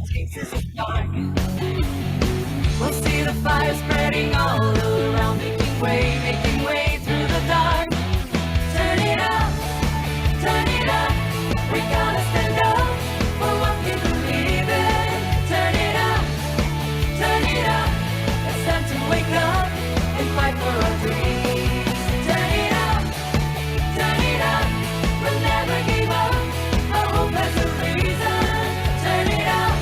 chases the dark. We'll see the fire spreading all around, making way through the dark. Turn it up, we gotta stand up for what we believe in. Turn it up, it's time to wake up and fight for our dreams. Turn it up, we'll never give up, our hope has a reason. Turn it up,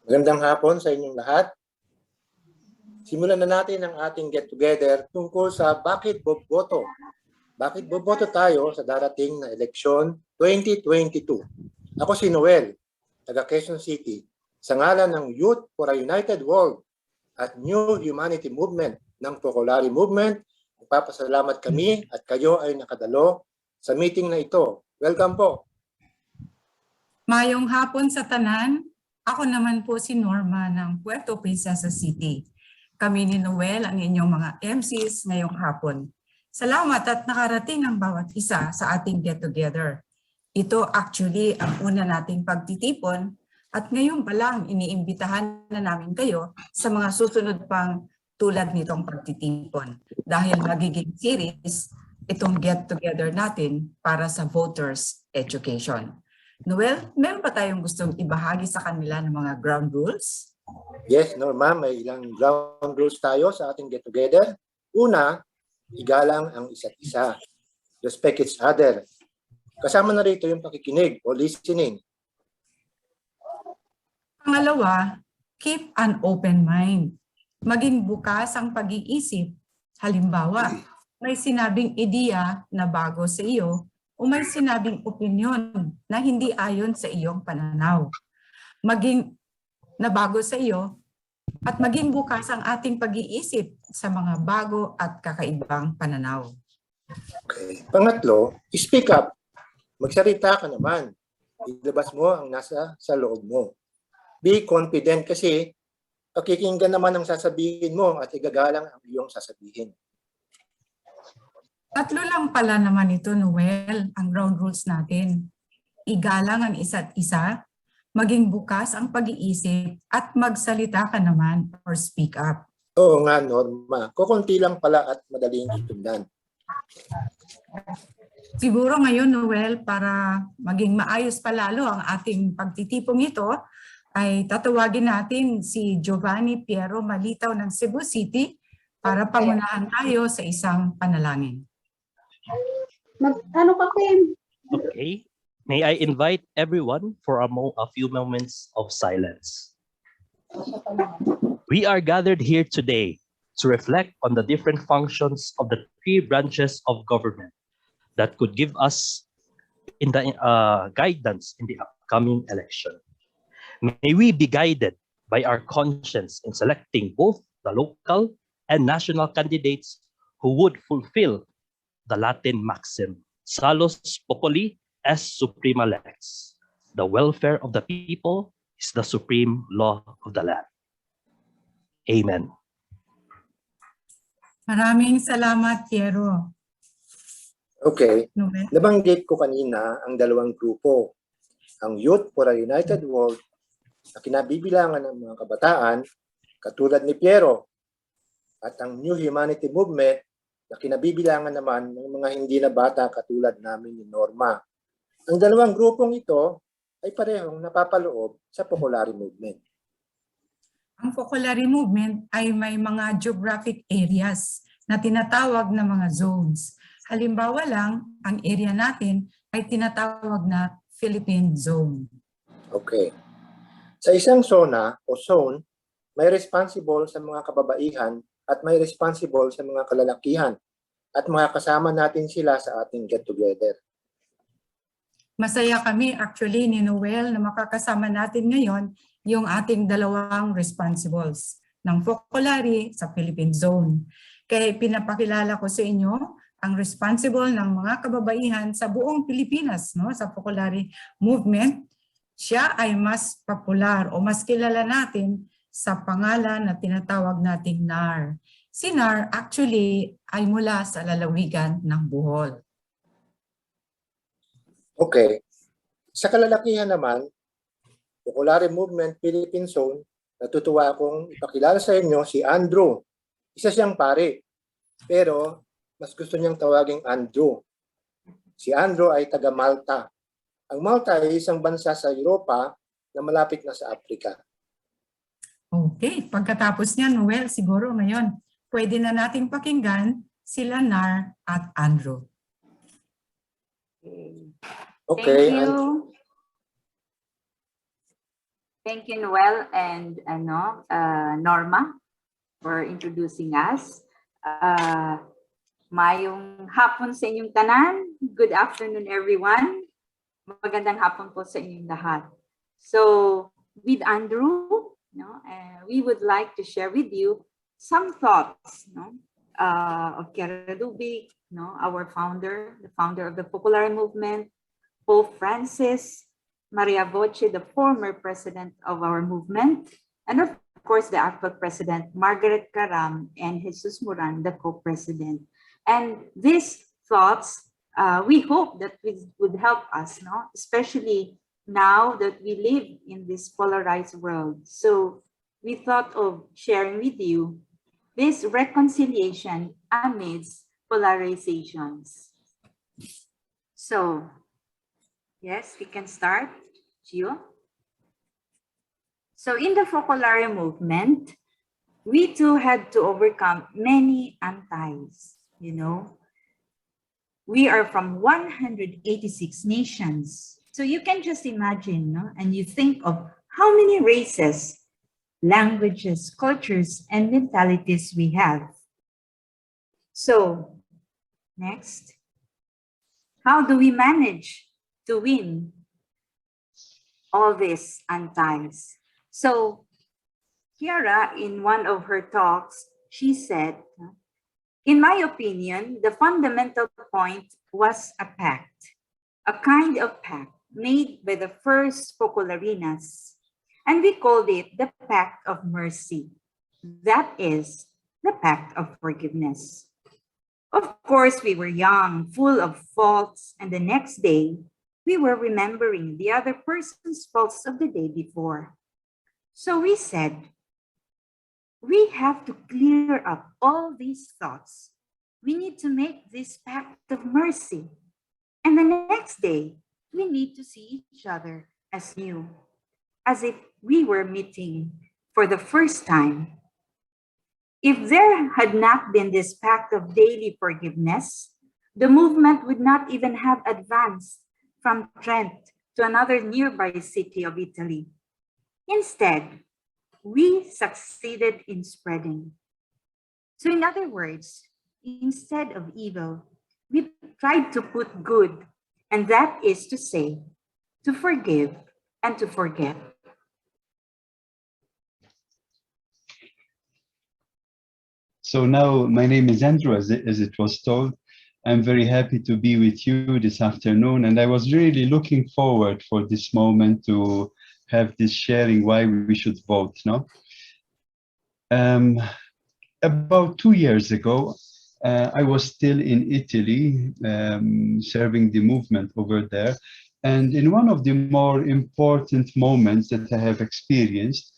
Magandang hapon sa inyong lahat. Simulan na natin ang ating get-together tungkol sa Bakit Boboto. Bakit boboto tayo sa darating na eleksyon 2022? Ako si Noel, taga Quezon City, sa ngalan ng Youth for a United World at New Humanity Movement ng Focolare Movement. Nagpapasalamat kami at kayo ay nakadalo sa meeting na ito. Welcome po. Mayong hapon sa tanan. Ako naman po si Norma ng Puerto Princesa City. Kami ni Noel ang inyong mga MCs ngayong hapon. Salamat at nakarating ang bawat isa sa ating get-together. Ito actually ang una nating pagtitipon at ngayon pa lang iniimbitahan na namin kayo sa mga susunod pang tulad nitong pagtitipon. Dahil magiging series itong get-together natin para sa voters' education. Noel, meron pa tayong gustong ibahagi sa kanila ng mga ground rules? Yes, Norma, may ilang ground rules tayo sa ating get-together. Una, igalang ang isa't isa. Respect each other. Kasama na rito yung pakikinig o listening. Pangalawa, keep an open mind. Maging bukas ang pag-iisip. Halimbawa, may sinabing ideya na bago sa iyo, o may sinabing opinyon na hindi ayon sa iyong pananaw. Maging nabago sa iyo at maging bukas ang ating pag-iisip sa mga bago at kakaibang pananaw. Okay. Pangatlo, speak up. Magsalita ka naman. Ilabas mo ang nasa sa loob mo. Be confident kasi pakikinggan naman ang sasabihin mo at igagalang ang iyong sasabihin. Tatlo lang pala naman ito, Noel, ang ground rules natin. Igalang ang isa't isa, maging bukas ang pag-iisip, at magsalita ka naman or speak up. Oo nga, Norma. Kukunti lang pala at madaling itundan. Siguro ngayon, Noel, para maging maayos pa lalo ang ating pagtitipong ito, ay tatawagin natin si Giovanni Piero Malitaw ng Cebu City para pangunahan tayo sa isang panalangin. Okay. May I invite everyone for a few moments of silence. We are gathered here today to reflect on the different functions of the three branches of government that could give us in the guidance in the upcoming election. May we be guided by our conscience in selecting both the local and national candidates who would fulfill the Latin maxim, Salus Populi est suprema lex. The welfare of the people is the supreme law of the land. Amen. Maraming salamat, Piero. Okay. Noel? Nabanggit ko kanina ang dalawang grupo. Ang Youth for a United World na kinabibilangan ng mga kabataan katulad ni Piero at ang New Humanity Movement na kinabibilangan naman ng mga hindi na bata katulad namin ni Norma. Ang dalawang grupong ito ay parehong napapaloob sa Focolare Movement. Ang Focolare Movement ay may mga geographic areas na tinatawag na mga zones. Halimbawa lang, ang area natin ay tinatawag na Philippine Zone. Okay. Sa isang zona o zone, may responsible sa mga kababaihan at may responsible sa mga kalalakihan at makakasama natin sila sa ating get-together. Masaya kami actually ni Noel na makakasama natin ngayon yung ating dalawang responsibles ng Focolare sa Philippine Zone. Kaya pinapakilala ko sa inyo ang responsible ng mga kababaihan sa buong Pilipinas, no, sa Focolare movement. Siya ay mas popular o mas kilala natin sa pangalan na tinatawag nating NAR. Si NAR actually ay mula sa lalawigan ng Bohol. Okay. Sa kalalakihan naman, Focolare Movement Philippine Zone, natutuwa akong ipakilala sa inyo si Andrew. Isa siyang pare, pero mas gusto niyang tawaging Andrew. Si Andrew ay taga Malta. Ang Malta ay isang bansa sa Europa na malapit na sa Africa. Okay, pagkatapos niyan, Noel, siguro ngayon, pwede na nating pakinggan sila NAR at Andrew. Okay. Thank you. Thank you, Noel and Norma, for introducing us. Mayong hapon sa inyong tanan. Good afternoon, everyone. Magandang hapon po sa inyong lahat. So, with Andrew, we would like to share with you some thoughts of Kiara Dubig, our founder, the founder of the Focolare movement, Pope Francis, Maria Voce, the former president of our movement, and of course, the actual president, Margaret Caram, and Jesus Moran, the co-president. And these thoughts, we hope that would help us, especially now that we live in this polarized world. So we thought of sharing with you this reconciliation amidst polarizations. So, yes, we can start, Gio. So in the Focolare movement, we too had to overcome many antis, We are from 186 nations. So you can just imagine, and you think of how many races, languages, cultures, and mentalities we have. So, next, how do we manage to win all these antis? So, Kiara, in one of her talks, she said, in my opinion, the fundamental point was a pact, a kind of pact made by the first Focolarinas, and we called it the Pact of Mercy. That is the Pact of Forgiveness. Of course, we were young, full of faults, and the next day, we were remembering the other person's faults of the day before. So we said, we have to clear up all these thoughts. We need to make this pact of mercy. And the next day, we need to see each other as new, as if we were meeting for the first time. If there had not been this pact of daily forgiveness, the movement would not even have advanced from Trent to another nearby city of Italy. Instead, we succeeded in spreading. So in other words, instead of evil, we tried to put good, and that is to say, to forgive and to forget. So now my name is Andrew, as it was told. I'm very happy to be with you this afternoon, and I was really looking forward for this moment to have this sharing why we should vote. About 2 years ago, I was still in Italy, serving the movement over there. And in one of the more important moments that I have experienced,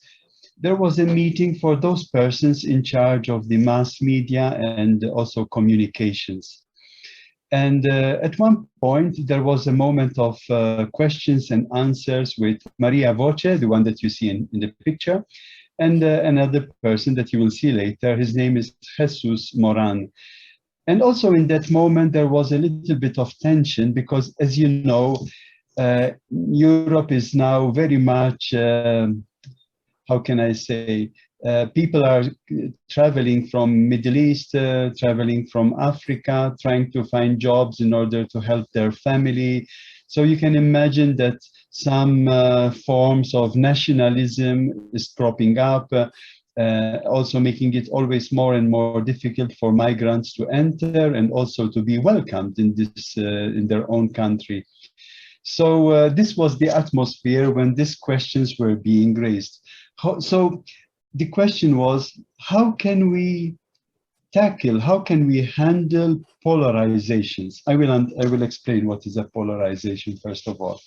there was a meeting for those persons in charge of the mass media and also communications. And at one point, there was a moment of questions and answers with Maria Voce, the one that you see in the picture, and another person that you will see later. His name is Jesus Moran. And also in that moment, there was a little bit of tension because, as you know, Europe is now very much, how can I say, people are traveling from Middle East, traveling from Africa, trying to find jobs in order to help their family. So you can imagine that some forms of nationalism is cropping up. also making it always more and more difficult for migrants to enter and also to be welcomed in this in their own country. So this was the atmosphere when these questions were being raised. So the question was, how can we tackle, how can we handle polarizations? I will explain what is a polarization first of all.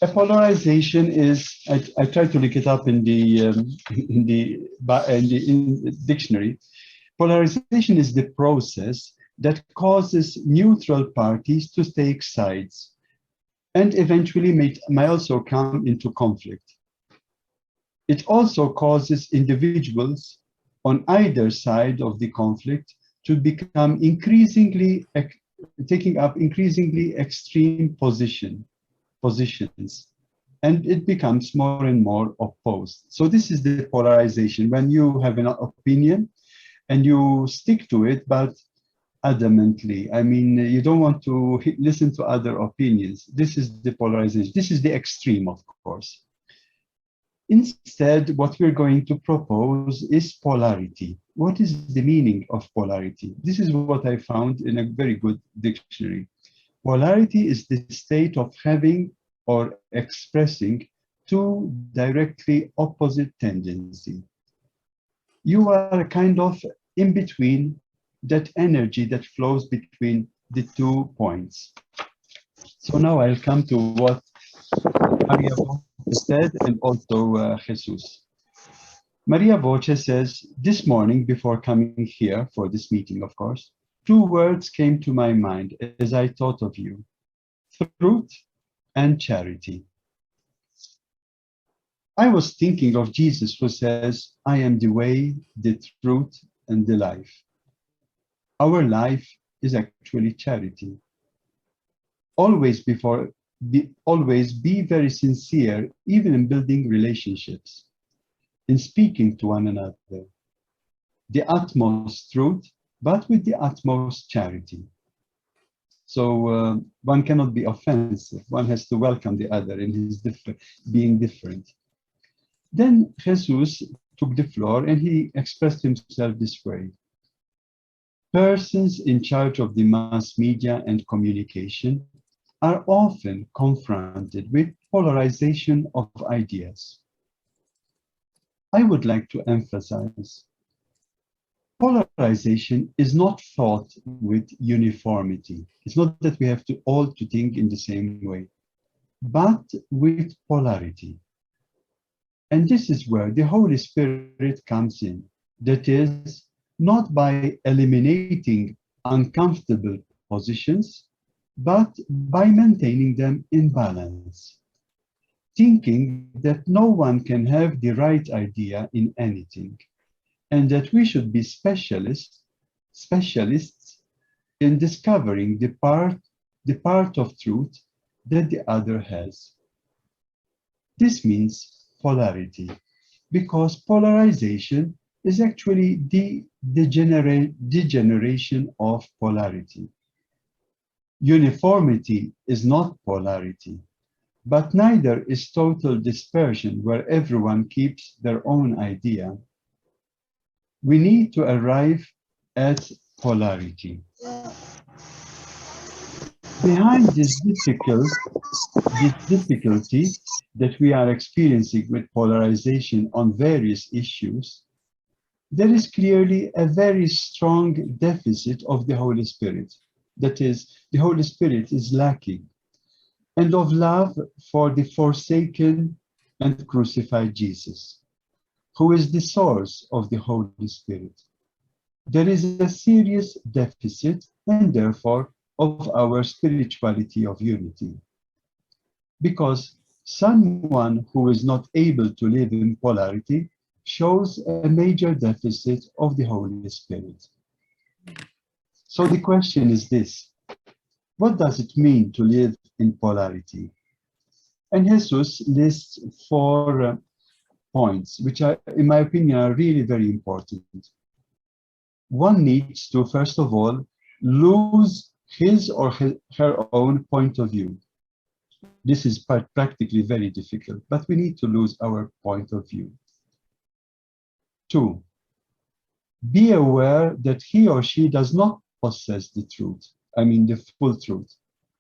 A polarization is, I tried to look it up in the dictionary. Polarization is the process that causes neutral parties to take sides and eventually may also come into conflict. It also causes individuals on either side of the conflict to become taking up increasingly extreme positions, and it becomes more and more opposed. So this is the polarization, when you have an opinion and you stick to it, but adamantly. I mean, you don't want to listen to other opinions. This is the polarization. This is the extreme, of course. Instead, what we're going to propose is polarity. What is the meaning of polarity? This is what I found in a very good dictionary. Polarity is the state of having or expressing two directly opposite tendencies. You are kind of in between, that energy that flows between the 2 points. So now I'll come to what Maria Voce said and also Jesus. Maria Voce says, this morning before coming here for this meeting, of course, 2 words came to my mind as I thought of you: truth and charity. I was thinking of Jesus, who says, I am the way, the truth, and the life. Our life is actually charity. Always be very sincere, even in building relationships, in speaking to one another. The utmost truth, but with the utmost charity. So one cannot be offensive. One has to welcome the other in his being different. Then Jesus took the floor and he expressed himself this way. Persons in charge of the mass media and communication are often confronted with polarization of ideas. I would like to emphasize, polarization is not fought with uniformity. It's not that we have to all to think in the same way, but with polarity. And this is where the Holy Spirit comes in. That is, not by eliminating uncomfortable positions, but by maintaining them in balance. Thinking that no one can have the right idea in anything, and that we should be specialists in discovering the part of truth that the other has. This means polarity, because polarization is actually the degeneration of polarity. Uniformity is not polarity, but neither is total dispersion where everyone keeps their own idea. We need to arrive at polarity. Behind this difficulty that we are experiencing with polarization on various issues, there is clearly a very strong deficit of the Holy Spirit. That is, the Holy Spirit is lacking, and of love for the forsaken and crucified Jesus, who is the source of the Holy Spirit. There is a serious deficit, and therefore, of our spirituality of unity. Because someone who is not able to live in polarity shows a major deficit of the Holy Spirit. So the question is this: what does it mean to live in polarity? And Jesus lists 4 points, which are, in my opinion, are really very important. One needs to, first of all, lose his or her own point of view. This is practically very difficult, but we need to lose our point of view. 2, be aware that he or she does not possess the truth, I mean the full truth,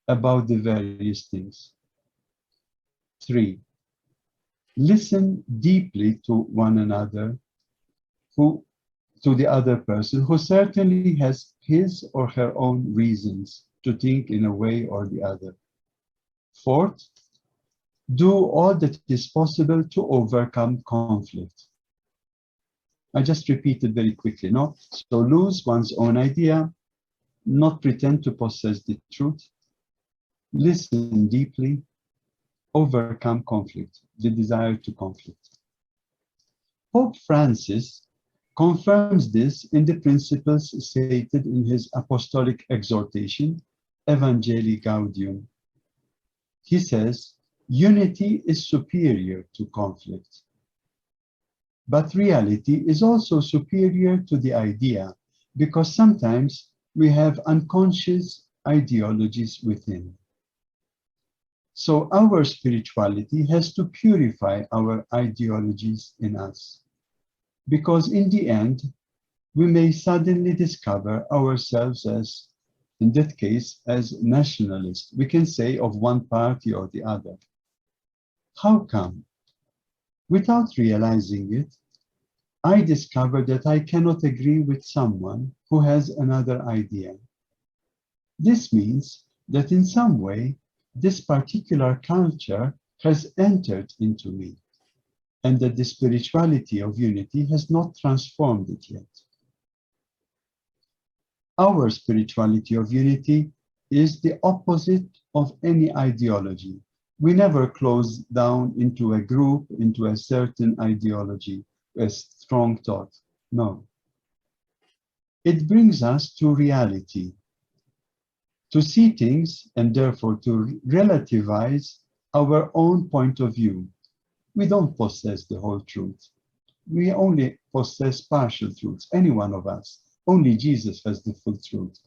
about the various things. 3. Listen deeply to one another, to the other person who certainly has his or her own reasons to think in a way or the other. 4th, do all that is possible to overcome conflict. I just repeated very quickly, no? So lose one's own idea, not pretend to possess the truth, listen deeply, overcome conflict, the desire to conflict. Pope Francis confirms this in the principles stated in his apostolic exhortation, Evangelii Gaudium. He says, unity is superior to conflict. But reality is also superior to the idea, because sometimes we have unconscious ideologies within. So our spirituality has to purify our ideologies in us. Because in the end, we may suddenly discover ourselves as, in that case, as nationalists. We can say of one party or the other. How come? Without realizing it, I discovered that I cannot agree with someone who has another idea. This means that in some way, this particular culture has entered into me, and that the spirituality of unity has not transformed it yet. Our spirituality of unity is the opposite of any ideology. We never close down into a group, into a certain ideology, a strong thought. No. It brings us to reality, to see things and therefore to relativize our own point of view. We don't possess the whole truth. We only possess partial truths, any one of us. Only Jesus has the full truth.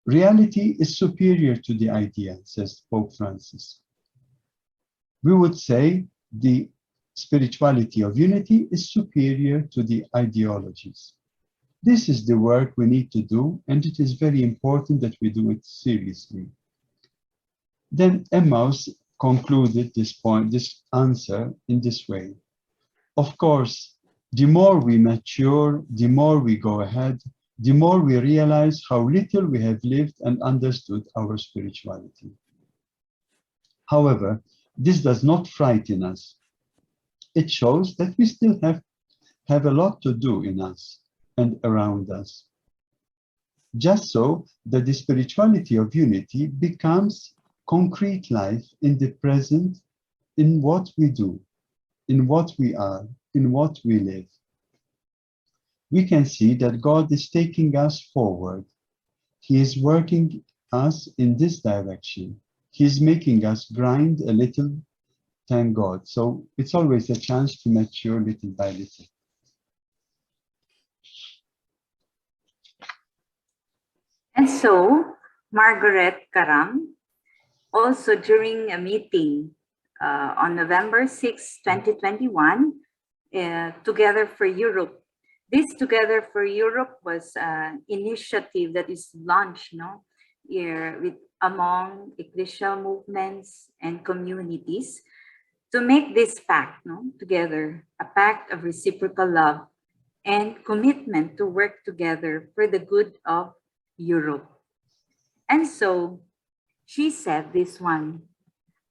Reality is superior to the idea, says Pope Francis. We would say the spirituality of unity is superior to the ideologies. This is the work we need to do, and it is very important that we do it seriously. Then Emmaus concluded this point, this answer in this way. Of course, the more we mature, the more we go ahead, the more we realize how little we have lived and understood our spirituality. However, this does not frighten us. It shows that we still have a lot to do in us and around us. Just so that the spirituality of unity becomes concrete life in the present, in what we do, in what we are, in what we live. We can see that God is taking us forward. He is working us in this direction. He is making us grind a little, thank God. So it's always a chance to mature little by little. And so, Margaret Karam, also during a meeting on November 6, 2021, Together for Europe. This Together for Europe was an initiative that is launched here among ecclesial movements and communities to make this pact together, a pact of reciprocal love and commitment to work together for the good of Europe. And so she said this one,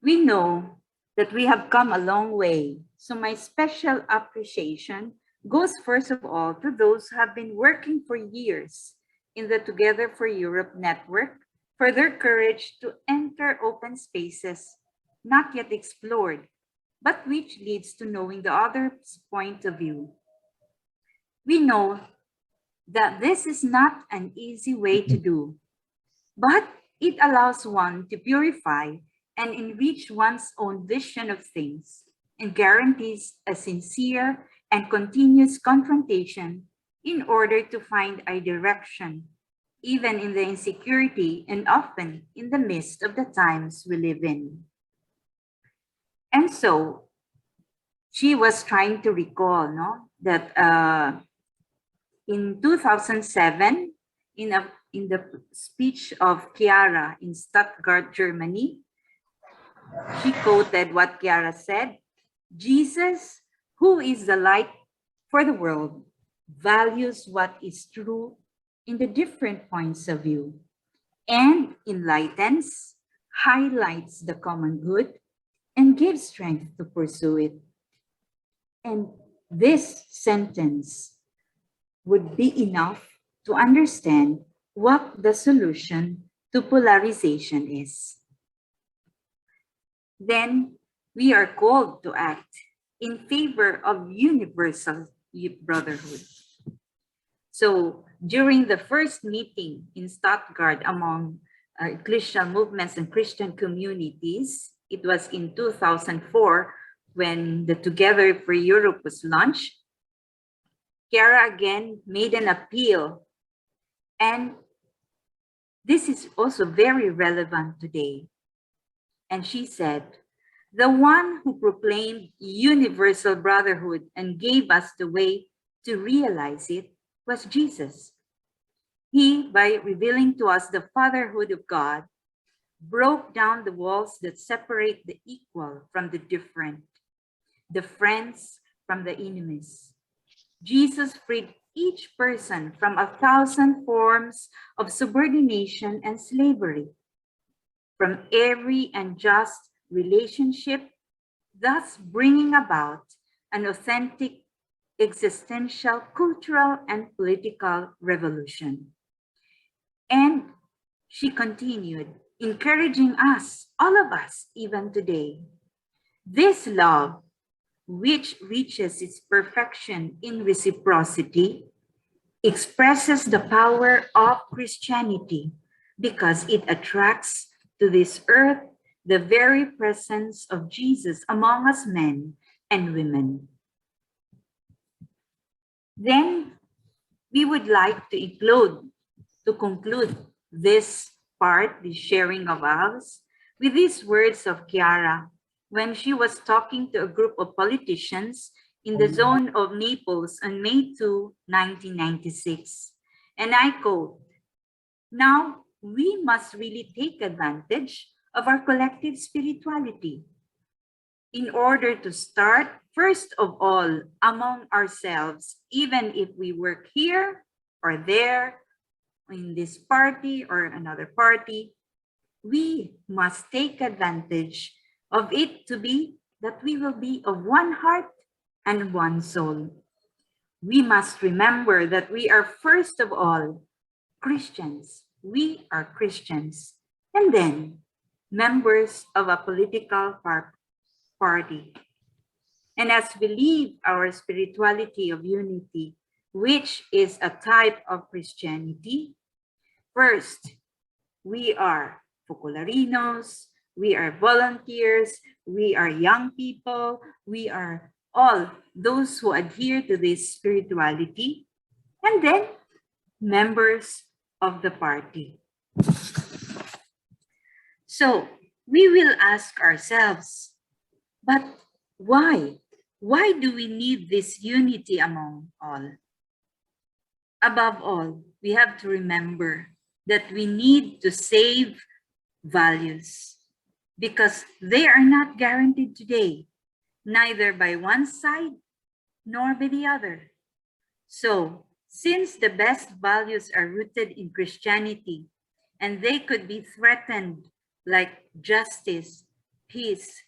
we know that we have come a long way. So my special appreciation goes first of all to those who have been working for years in the Together for Europe network for their courage to enter open spaces not yet explored, but which leads to knowing the other's point of view. We know that this is not an easy way to do, but it allows one to purify and enrich one's own vision of things and guarantees a sincere and continuous confrontation in order to find a direction, even in the insecurity and often in the midst of the times we live in. And so, she was trying to recall, no, that in 2007, in the speech of Chiara in Stuttgart, Germany, she quoted what Chiara said: Jesus, who is the light for the world, values what is true in the different points of view and enlightens, highlights the common good, and gives strength to pursue it. And this sentence would be enough to understand what the solution to polarization is. Then we are called to act in favor of universal brotherhood. So during the first meeting in Stuttgart among Christian movements and Christian communities, it was in 2004 when the Together for Europe was launched. Chiara again made an appeal, and this is also very relevant today. And she said, "The one who proclaimed universal brotherhood and gave us the way to realize it was Jesus. He, by revealing to us the fatherhood of God, broke down the walls that separate the equal from the different, the friends from the enemies. Jesus freed each person from 1,000 forms of subordination and slavery, from every unjust relationship, thus bringing about an authentic existential, cultural, and political revolution." And she continued, encouraging us, all of us, even today. This love, which reaches its perfection in reciprocity, expresses the power of Christianity because it attracts to this earth the very presence of Jesus among us men and women. Then we would like to conclude this part, the sharing of ours, with these words of Chiara when she was talking to a group of politicians in the zone of Naples on May 2, 1996. And I quote, "Now we must really take advantage of our collective spirituality in order to start, first of all, among ourselves, even if we work here or there, in this party or another party, we must take advantage of it to be that we will be of one heart and one soul. We must remember that we are first of all Christians. We are Christians, and then members of a political party. And as we live our spirituality of unity, which is a type of Christianity, first, we are Focolarinos, we are volunteers, we are young people, we are all those who adhere to this spirituality, and then members of the party. So we will ask ourselves, but why? Why do we need this unity among all? Above all, we have to remember that we need to save values because they are not guaranteed today, neither by one side nor by the other. So, since the best values are rooted in Christianity and they could be threatened, like justice, peace,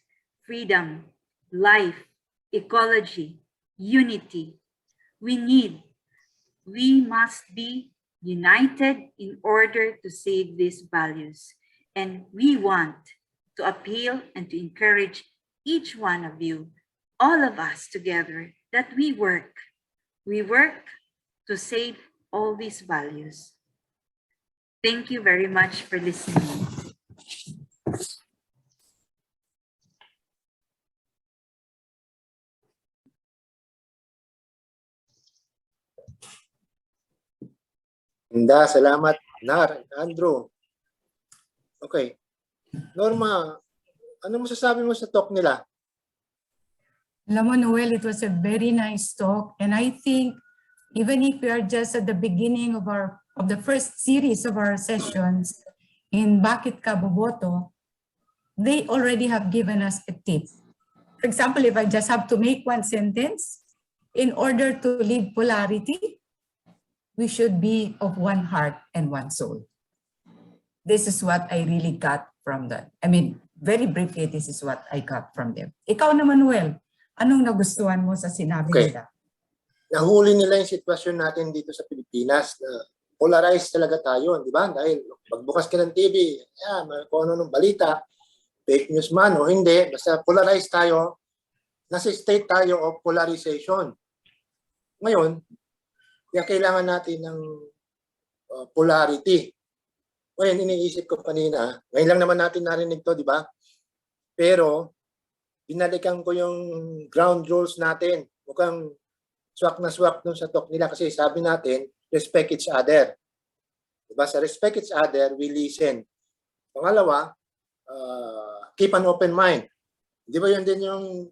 freedom, life, ecology, unity, we must be united in order to save these values. And we want to appeal and to encourage each one of you, all of us together, that we work to save all these values. Thank you very much for listening. Salamat, Nar, Andrew. Okay. Norma, ano masasabi mo sa talk nila? Alam mo, Noel, it was a very nice talk. And I think even if we are just at the beginning of the first series of our sessions in Bakit Boboto, they already have given us a tip. For example, if I just have to make one sentence, in order to live polarity, we should be of one heart and one soul. This is what I really got from that. I mean, very briefly, this is what I got from them. Ikaw naman, Noel, anong nagustuhan mo sa sinabi Okay. nila? Nahuli nila yung sitwasyon natin dito sa Pilipinas na polarized talaga tayo, di ba? Dahil magbukas ka ng TV, kung ano ng balita, fake news man o hindi, basta polarized tayo, nasa state tayo of polarization. Ngayon, kaya kailangan natin ng polarity. Ngayon, iniisip ko kanina, ngayon lang naman natin narinig to, di ba? Pero, binalikan ko yung ground rules natin. Mukhang swak na swak dun sa talk nila kasi sabi natin, respect each other. Diba? Sa respect each other, we listen. Pangalawa, keep an open mind. Di ba yun din yung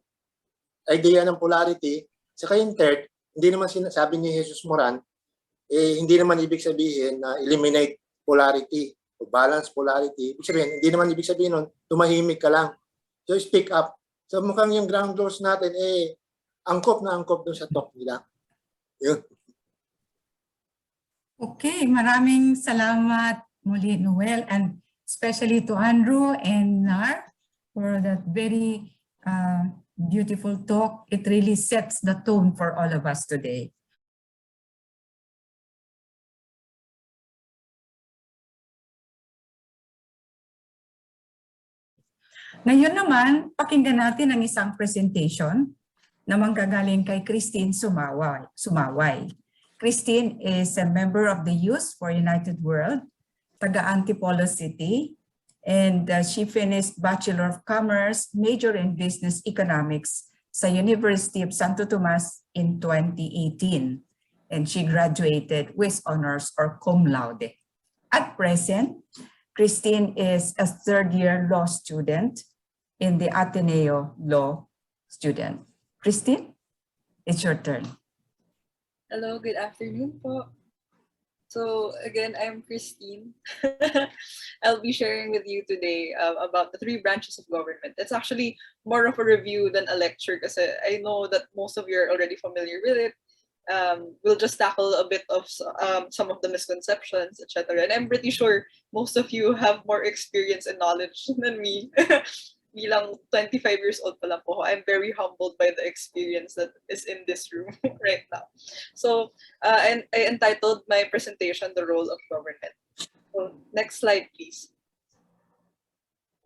idea ng polarity? Saka yung third, hindi naman sinasabi ni Jesus Moran, hindi naman ibig sabihin na eliminate polarity o balance polarity. Ibig sabihin, hindi naman ibig sabihin nun, tumahimik ka lang. So speak up. So mukhang yung ground rules natin, angkop na angkop dun sa talk nila. Yun. Okay, maraming salamat muli, Noel, and especially to Andrew and Nar for that very beautiful talk. It really sets the tone for all of us today. Ngayon naman, pakinggan natin ang isang presentation na manggagaling kay Christine Sumaway. Christine is a member of the Youth for United World, taga Antipolo City, and she finished Bachelor of Commerce, major in Business Economics sa University of Santo Tomas in 2018. And she graduated with honors or cum laude. At present, Christine is a third-year law student in the Ateneo Law student. Christine, it's your turn. Hello, good afternoon po. So again, I'm Christine. I'll be sharing with you today about the three branches of government. It's actually more of a review than a lecture because I know that most of you are already familiar with it. We'll just tackle a bit of some of the misconceptions, etc. And I'm pretty sure most of you have more experience and knowledge than me. Bilang 25 years old pa lang po, I'm very humbled by the experience that is in this room right now. So, and I entitled my presentation, The Role of Government. So, next slide, please.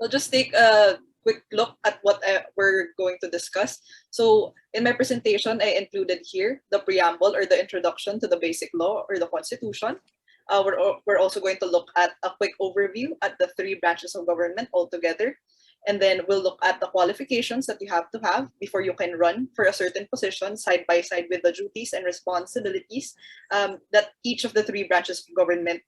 We'll just take a quick look at what we're going to discuss. So, in my presentation, I included here the preamble or the introduction to the basic law or the Constitution. We're also going to look at a quick overview at the three branches of government altogether. And then we'll look at the qualifications that you have to have before you can run for a certain position side by side with the duties and responsibilities that each of the three branches of government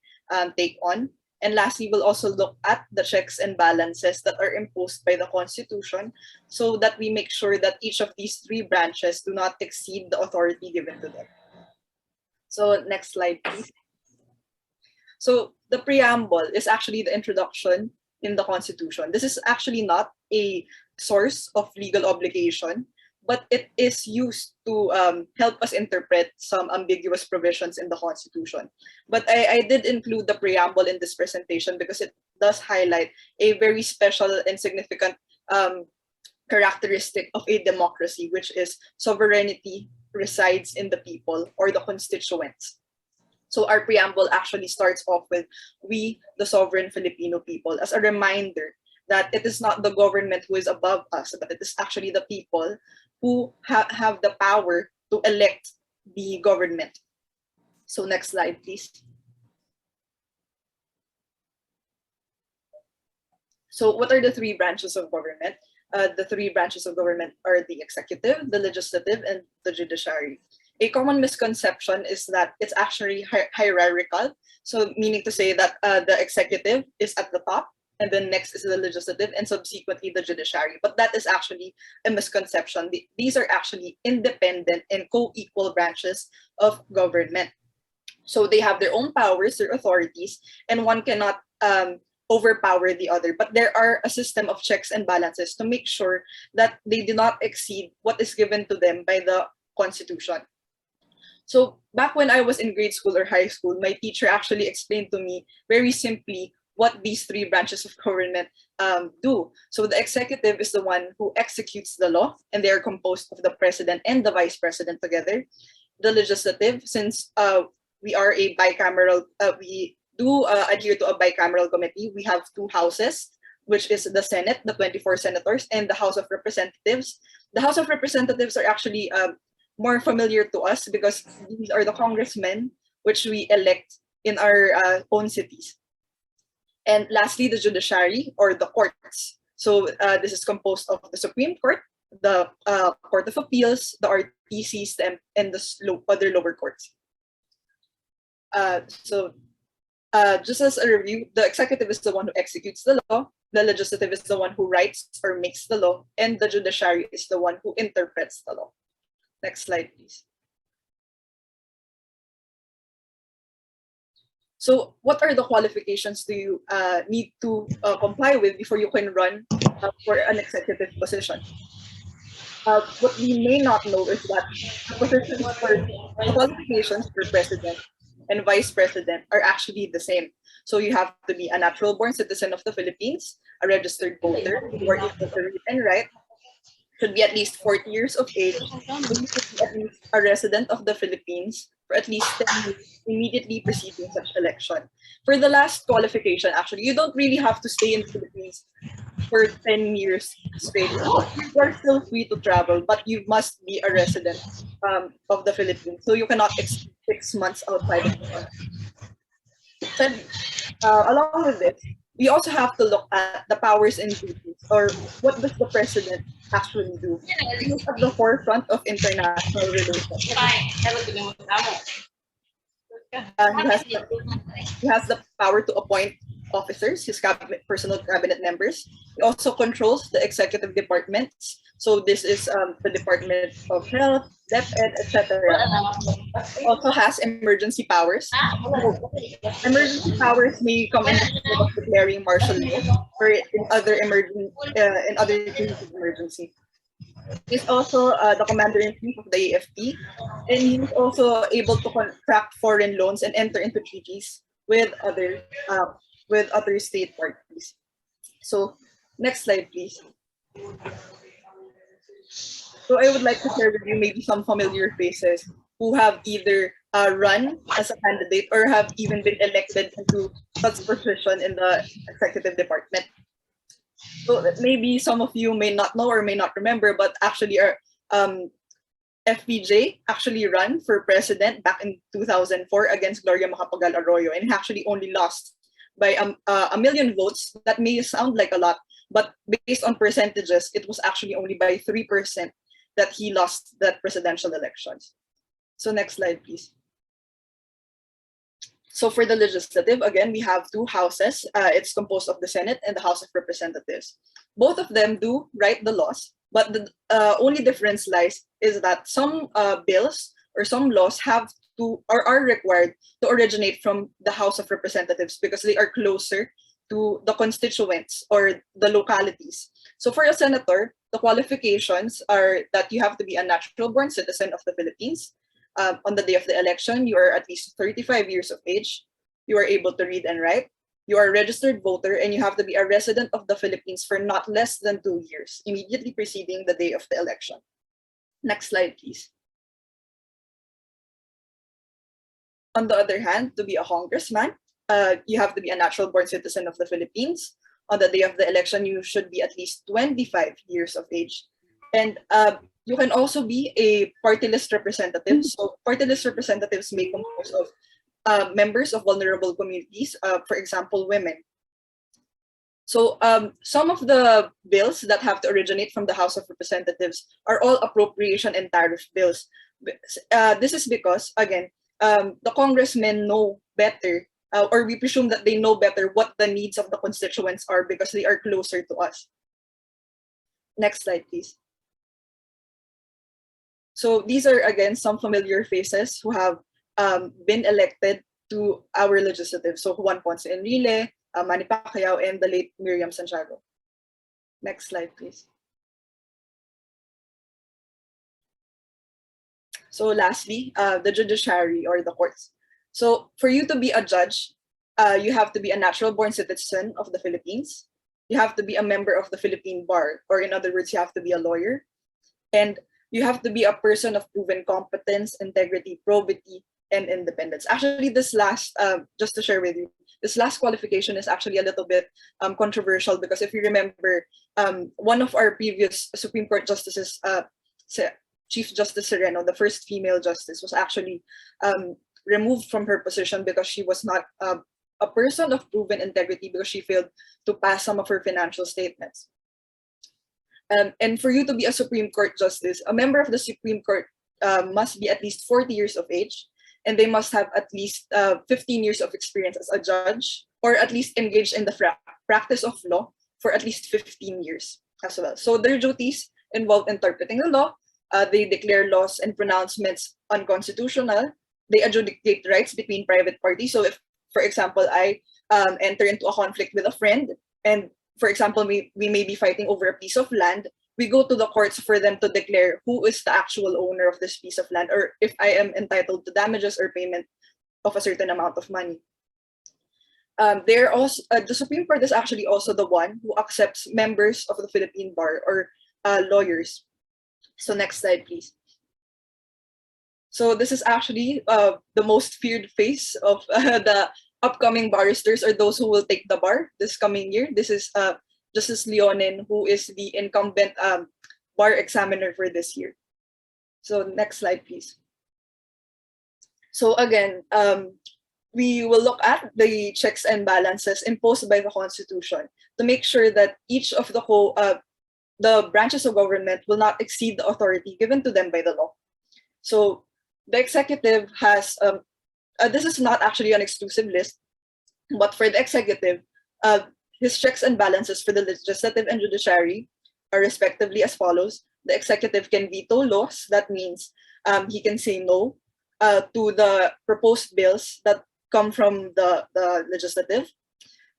take on. And lastly, we'll also look at the checks and balances that are imposed by the Constitution so that we make sure that each of these three branches do not exceed the authority given to them. So next slide, please. So the preamble is actually the introduction in the Constitution. This is actually not a source of legal obligation, but it is used to help us interpret some ambiguous provisions in the Constitution. But I did include the preamble in this presentation because it does highlight a very special and significant characteristic of a democracy, which is sovereignty resides in the people or the constituents. So our preamble actually starts off with we, the sovereign Filipino people, as a reminder that it is not the government who is above us, but it is actually the people who have the power to elect the government. So next slide, please. So what are the three branches of government? The three branches of government are the executive, the legislative, and the judiciary. A common misconception is that it's actually hierarchical. So meaning to say that the executive is at the top and then next is the legislative, and subsequently the judiciary. But that is actually a misconception. These are actually independent and co-equal branches of government. So they have their own powers, their authorities, and one cannot overpower the other. But there are a system of checks and balances to make sure that they do not exceed what is given to them by the Constitution. So back when I was in grade school or high school, my teacher actually explained to me very simply what these three branches of government do. So the executive is the one who executes the law, and they are composed of the president and the vice president together. The legislative, since we are a bicameral, we do adhere to a bicameral committee. We have two houses, which is the Senate, the 24 senators, and the House of Representatives. The House of Representatives are actually more familiar to us because these are the congressmen which we elect in our own cities. And lastly, the judiciary, or the courts. So this is composed of the Supreme Court, the Court of Appeals, the RTCs, and the other lower courts. Just as a review, the executive is the one who executes the law, the legislative is the one who writes or makes the law, and the judiciary is the one who interprets the law. Next slide, please. So what are the qualifications do you need to comply with before you can run for an executive position? What we may not know is that the qualifications for president and vice president are actually the same. So you have to be a natural born citizen of the Philippines, a registered voter, who are able to read and write, should be at least 40 years of age, and you should be at least a resident of the Philippines for at least 10 years immediately preceding such election. For the last qualification, actually, you don't really have to stay in the Philippines for 10 years straight. You are still free to travel, but you must be a resident of the Philippines. So you cannot exceed 6 months outside of the country. Then, along with this, we also have to look at the powers and duties, or what does the president actually do? He is at the forefront of international relations. He has the power to appoint officers, his personal cabinet members. He also controls the executive departments. So this is the Department of Health, DepEd, etc. He also has emergency powers. Emergency powers may come in the form of declaring martial law or in other cases of emergency. He's also the commander-in-chief of the AFP, and he's also able to contract foreign loans and enter into treaties with other state parties. So, next slide, please. So I would like to share with you maybe some familiar faces who have either run as a candidate or have even been elected into such position in the executive department. So maybe some of you may not know or may not remember, but actually our FPJ actually ran for president back in 2004 against Gloria Macapagal Arroyo, and he actually only lost by a million votes. That may sound like a lot, but based on percentages, it was actually only by 3% that he lost that presidential elections. So next slide, please. So for the legislative, again, we have two houses. It's composed of the Senate and the House of Representatives. Both of them do write the laws, but the only difference lies is that some bills or some laws have to or are required to originate from the House of Representatives because they are closer to the constituents or the localities. So for a senator, the qualifications are that you have to be a natural born citizen of the Philippines. On the day of the election, you are at least 35 years of age. You are able to read and write. You are a registered voter, and you have to be a resident of the Philippines for not less than 2 years, immediately preceding the day of the election. Next slide, please. On the other hand, to be a congressman, you have to be a natural born citizen of the Philippines. On the day of the election, you should be at least 25 years of age. And you can also be a party list representative. So party list representatives may compose of members of vulnerable communities, for example, women. So some of the bills that have to originate from the House of Representatives are all appropriation and tariff bills. This is because, again, the congressmen know better or we presume that they know better what the needs of the constituents are because they are closer to us. Next slide, please. So these are, again, some familiar faces who have been elected to our legislative. So Juan Ponce Enrile, Manny Pacquiao, and the late Miriam Santiago. Next slide, please. So lastly, the judiciary or the courts. So for you to be a judge, you have to be a natural-born citizen of the Philippines. You have to be a member of the Philippine Bar, or in other words, you have to be a lawyer. And you have to be a person of proven competence, integrity, probity, and independence. Actually, this last, just to share with you, this last qualification is actually a little bit controversial because if you remember, one of our previous Supreme Court justices, Chief Justice Sereno, the first female justice, was actually removed from her position because she was not a person of proven integrity because she failed to pass some of her financial statements. And for you to be a Supreme Court justice, a member of the Supreme Court must be at least 40 years of age, and they must have at least 15 years of experience as a judge, or at least engaged in the practice of law for at least 15 years as well. So their duties involve interpreting the law, they declare laws and pronouncements unconstitutional, they adjudicate rights between private parties. So if, for example, I enter into a conflict with a friend, and for example, we may be fighting over a piece of land, we go to the courts for them to declare who is the actual owner of this piece of land, or if I am entitled to damages or payment of a certain amount of money. They're also, the Supreme Court is actually also the one who accepts members of the Philippine Bar or lawyers. So next slide, please. So this is actually the most feared face of the upcoming barristers, or those who will take the bar this coming year. This is Justice Leonin, who is the incumbent bar examiner for this year. So next slide, please. So again, we will look at the checks and balances imposed by the Constitution to make sure that each of the branches of government will not exceed the authority given to them by the law. So the executive has, this is not actually an exclusive list, but for the executive, his checks and balances for the legislative and judiciary are respectively as follows. The executive can veto laws. That means he can say no to the proposed bills that come from the legislative.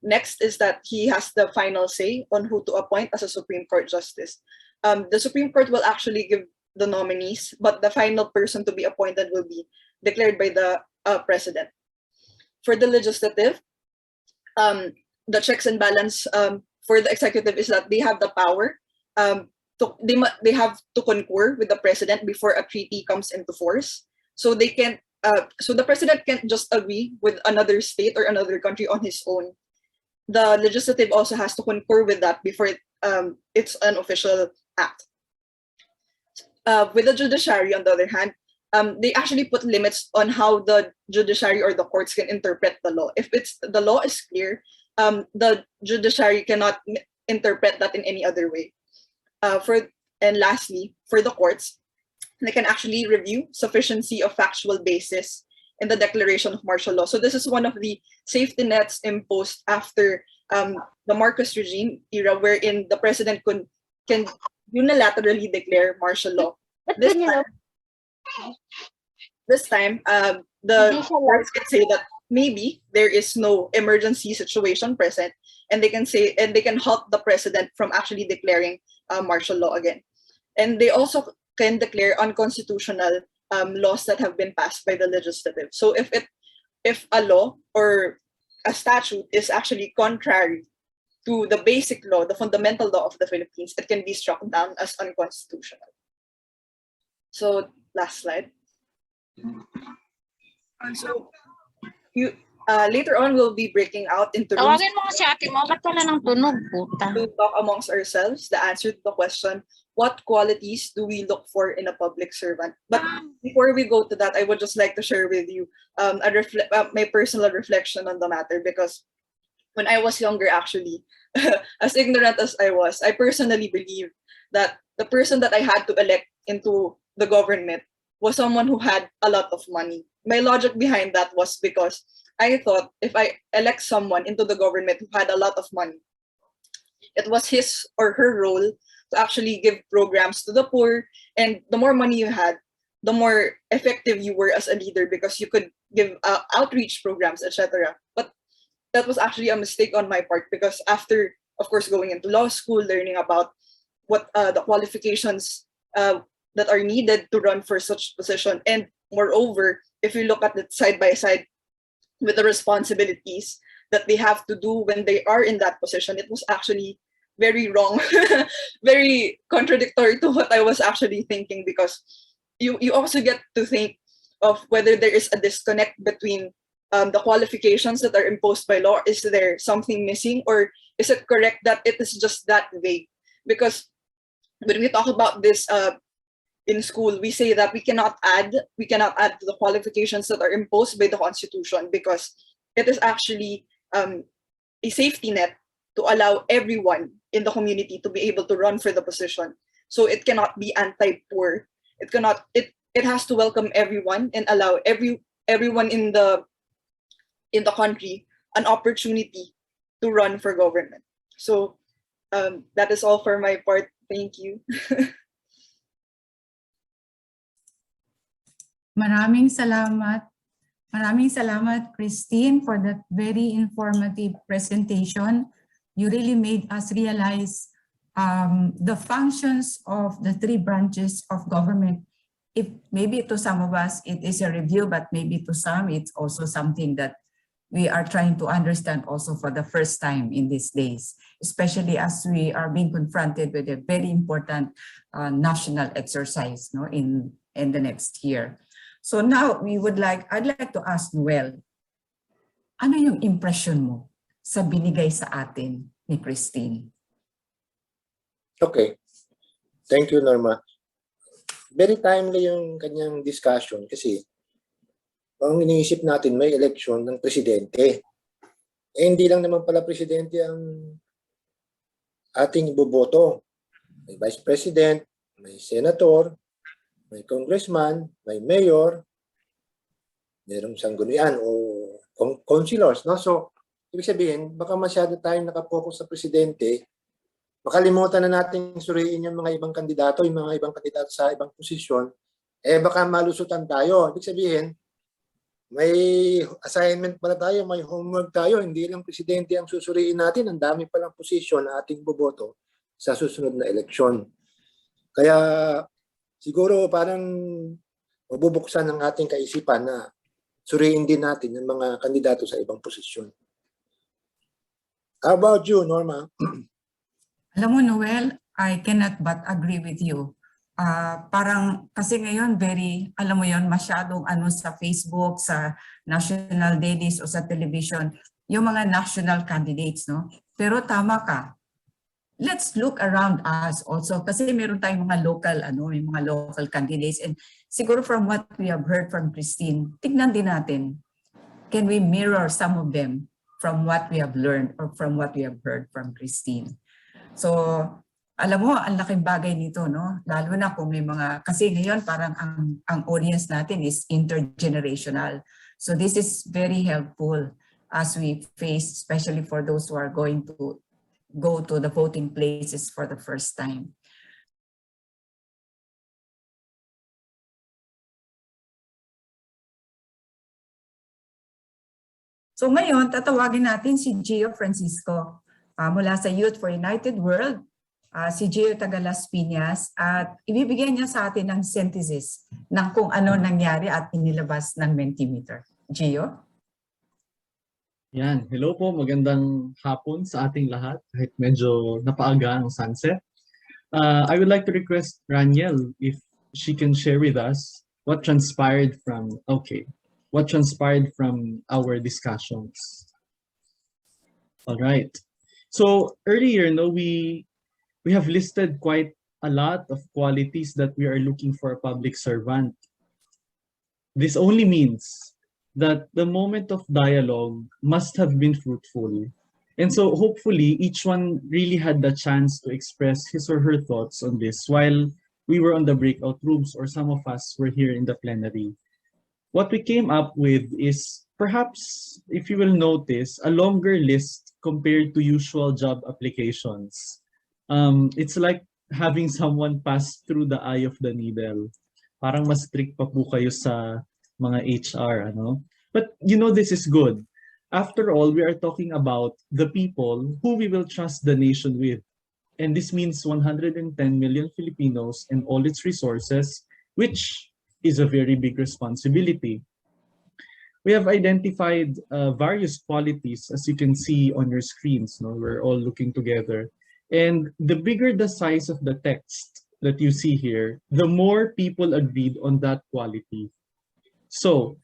Next is that he has the final say on who to appoint as a Supreme Court justice. The Supreme Court will actually give the nominees, but the final person to be appointed will be declared by the president. For the legislative, the checks and balance for the executive is that they have the power they have to concur with the president before a treaty comes into force. So they can't. So the president can't just agree with another state or another country on his own. The legislative also has to concur with that before it's an official act. With the judiciary, on the other hand, they actually put limits on how the judiciary or the courts can interpret the law. If the law is clear, the judiciary cannot interpret that in any other way. And lastly, for the courts, they can actually review sufficiency of factual basis in the declaration of martial law. So this is one of the safety nets imposed after the Marcos regime era, wherein the president can unilaterally declare martial law. This time, the courts can say that maybe there is no emergency situation present, and they can halt the president from actually declaring martial law again. And they also can declare unconstitutional laws that have been passed by the legislative. So if a law or a statute is actually contrary to the basic law, the fundamental law of the Philippines, it can be struck down as unconstitutional. So last slide. So later on, we'll be breaking out into rooms Tawagin mo si ate mo, ba't wala ng tunog, puta? to talk amongst ourselves the answer to the question, what qualities do we look for in a public servant? But before we go to that, I would just like to share with you my personal reflection on the matter, because when I was younger, actually, as ignorant as I was, I personally believe that the person that I had to elect into the government was someone who had a lot of money. My logic behind that was because I thought if I elect someone into the government who had a lot of money, it was his or her role to actually give programs to the poor. And the more money you had, the more effective you were as a leader because you could give outreach programs, etc. But that was actually a mistake on my part because after, of course, going into law school, learning about what the qualifications that are needed to run for such position, and moreover, if you look at it side by side with the responsibilities that they have to do when they are in that position, it was actually very wrong, very contradictory to what I was actually thinking because you also get to think of whether there is a disconnect between the qualifications that are imposed by law. Is there something missing, or is it correct that it is just that vague? Because when we talk about this in school, we say that we cannot add to the qualifications that are imposed by the Constitution because it is actually a safety net to allow everyone in the community to be able to run for the position. So it cannot be anti-poor. It has to welcome everyone and allow everyone in the country an opportunity to run for government. So that is all for my part. Thank you. Maraming salamat. Maraming salamat, Christine, for that very informative presentation. You really made us realize the functions of the three branches of government. If maybe to some of us it is a review, but maybe to some it's also something that we are trying to understand also for the first time in these days, especially as we are being confronted with a very important national exercise, no, in the next year. So now I'd like to ask Noel, ano yung impression mo sa binigay sa atin ni Christine? Okay. Thank you, Norma. Very timely yung kanyang discussion kasi ang iniisip natin may eleksyon ng presidente. Eh, hindi lang naman pala presidente ang ating iboboto. May vice president, may senator, may congressman, may mayor, mayroong sanggunian o councilors. No? So, ibig sabihin, baka masyado tayong nakapokus sa presidente, makalimutan na natin suriin yung mga ibang kandidato, yung mga ibang kandidato sa ibang posisyon, eh baka malusutan tayo. Ibig sabihin, may assignment pala tayo, may homework tayo, hindi lang presidente ang susuriin natin, ang dami palang posisyon na ating boboto sa susunod na eleksyon. Kaya siguro parang mabubuksan ng ating kaisipan na suriin din natin yung mga kandidato sa ibang posisyon. How about you, Norma? Alam mo, Noel, I cannot but agree with you. Parang kasi ngayon alam mo yon, masyadong sa Facebook, sa national dailies o sa television, yung mga national candidates, no? Pero tama ka. Let's look around us also kasi meron tayong mga local yung mga local candidates, and siguro from what we have heard from Christine, tignan din natin, can we mirror some of them from what we have learned or from what we have heard from Christine? So alam mo, ang laking bagay nito, no? Lalo na kung may mga, kasi ngayon parang ang audience natin is intergenerational. So this is very helpful as we face, especially for those who are going to go to the voting places for the first time. So ngayon, tatawagin natin si Gio Francisco mula sa Youth for United World, si Gio taga Las Piñas, at ibibigyan niya sa atin ng synthesis ng kung ano nangyari at inilabas ng Mentimeter. Gio? Yan, hello po, magandang hapon sa ating lahat kahit medyo napaaga ang sunset. I would like to request Raniel if she can share with us what transpired from our discussions. All right. So earlier, we have listed quite a lot of qualities that we are looking for a public servant. This only means that the moment of dialogue must have been fruitful. And so hopefully each one really had the chance to express his or her thoughts on this while we were on the breakout rooms or some of us were here in the plenary. What we came up with is perhaps if you will notice, a longer list compared to usual job applications. It's like having someone pass through the eye of the needle. Parang mas strict pa po kayo sa mga HR, ano? But you know, this is good. After all, we are talking about the people who we will trust the nation with. And this means 110 million Filipinos and all its resources, which is a very big responsibility. We have identified various qualities, as you can see on your screens. No? We're all looking together. And the bigger the size of the text that you see here, the more people agreed on that quality. So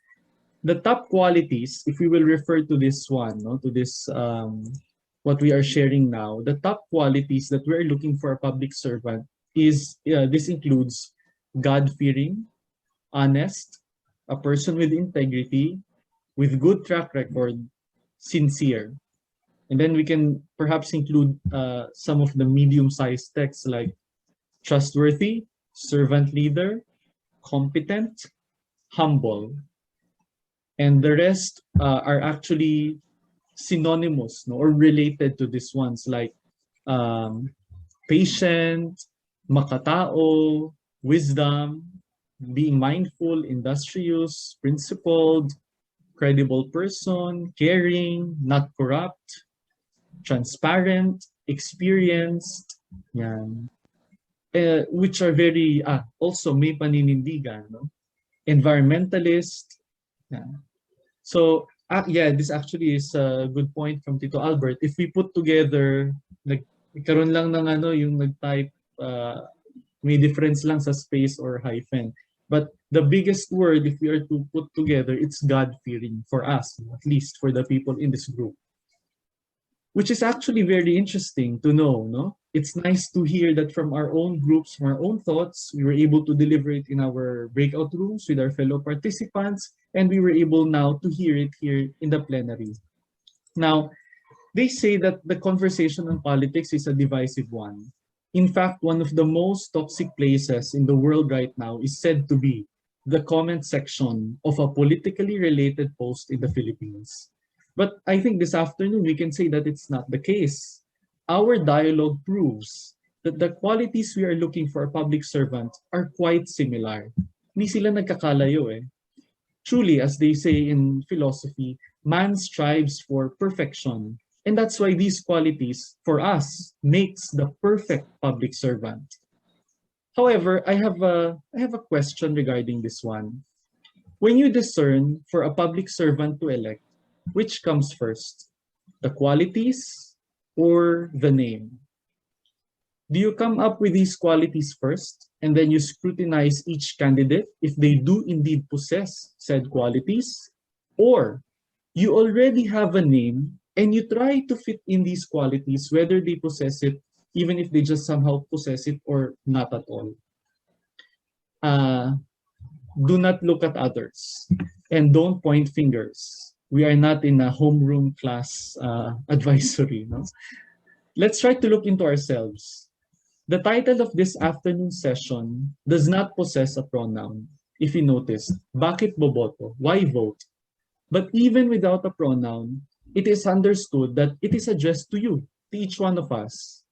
the top qualities, if we will refer to this one, no, to this what we are sharing now, the top qualities that we're looking for a public servant is, this includes God-fearing, honest, a person with integrity, with good track record, sincere. And then we can perhaps include some of the medium-sized texts like trustworthy, servant leader, competent, humble. And the rest are actually synonymous, no, or related to these ones, like patient, makatao, wisdom, being mindful, industrious, principled, credible person, caring, not corrupt, transparent, experienced, yan. Which are very, also may paninindigan, no? Environmentalist. Yeah. So, yeah, this actually is a good point from Tito Albert. If we put together, karon lang ng ano, yung nag-type, may difference lang sa space or hyphen. But the biggest word, if we are to put together, it's God-fearing for us, at least for the people in this group. Which is actually very interesting to know, no? It's nice to hear that from our own groups, from our own thoughts, we were able to deliver it in our breakout rooms with our fellow participants, and we were able now to hear it here in the plenary. Now, they say that the conversation on politics is a divisive one. In fact, one of the most toxic places in the world right now is said to be the comment section of a politically related post in the Philippines. But I think this afternoon we can say that it's not the case. Our dialogue proves that the qualities we are looking for a public servant are quite similar. Hindi sila nagkakalayo eh. Truly, as they say in philosophy, man strives for perfection. And that's why these qualities, for us, makes the perfect public servant. However, I have a question regarding this one. When you discern for a public servant to elect, which comes first, the qualities or the name? Do you come up with these qualities first, and then you scrutinize each candidate if they do indeed possess said qualities? Or you already have a name and you try to fit in these qualities, whether they possess it, even if they just somehow possess it or not at all? Do not look at others and don't point fingers. We are not in a homeroom class advisory. No? Let's try to look into ourselves. The title of this afternoon session does not possess a pronoun. If you notice, Bakit Boboto? Why vote? But even without a pronoun, it is understood that it is addressed to you, to each one of us.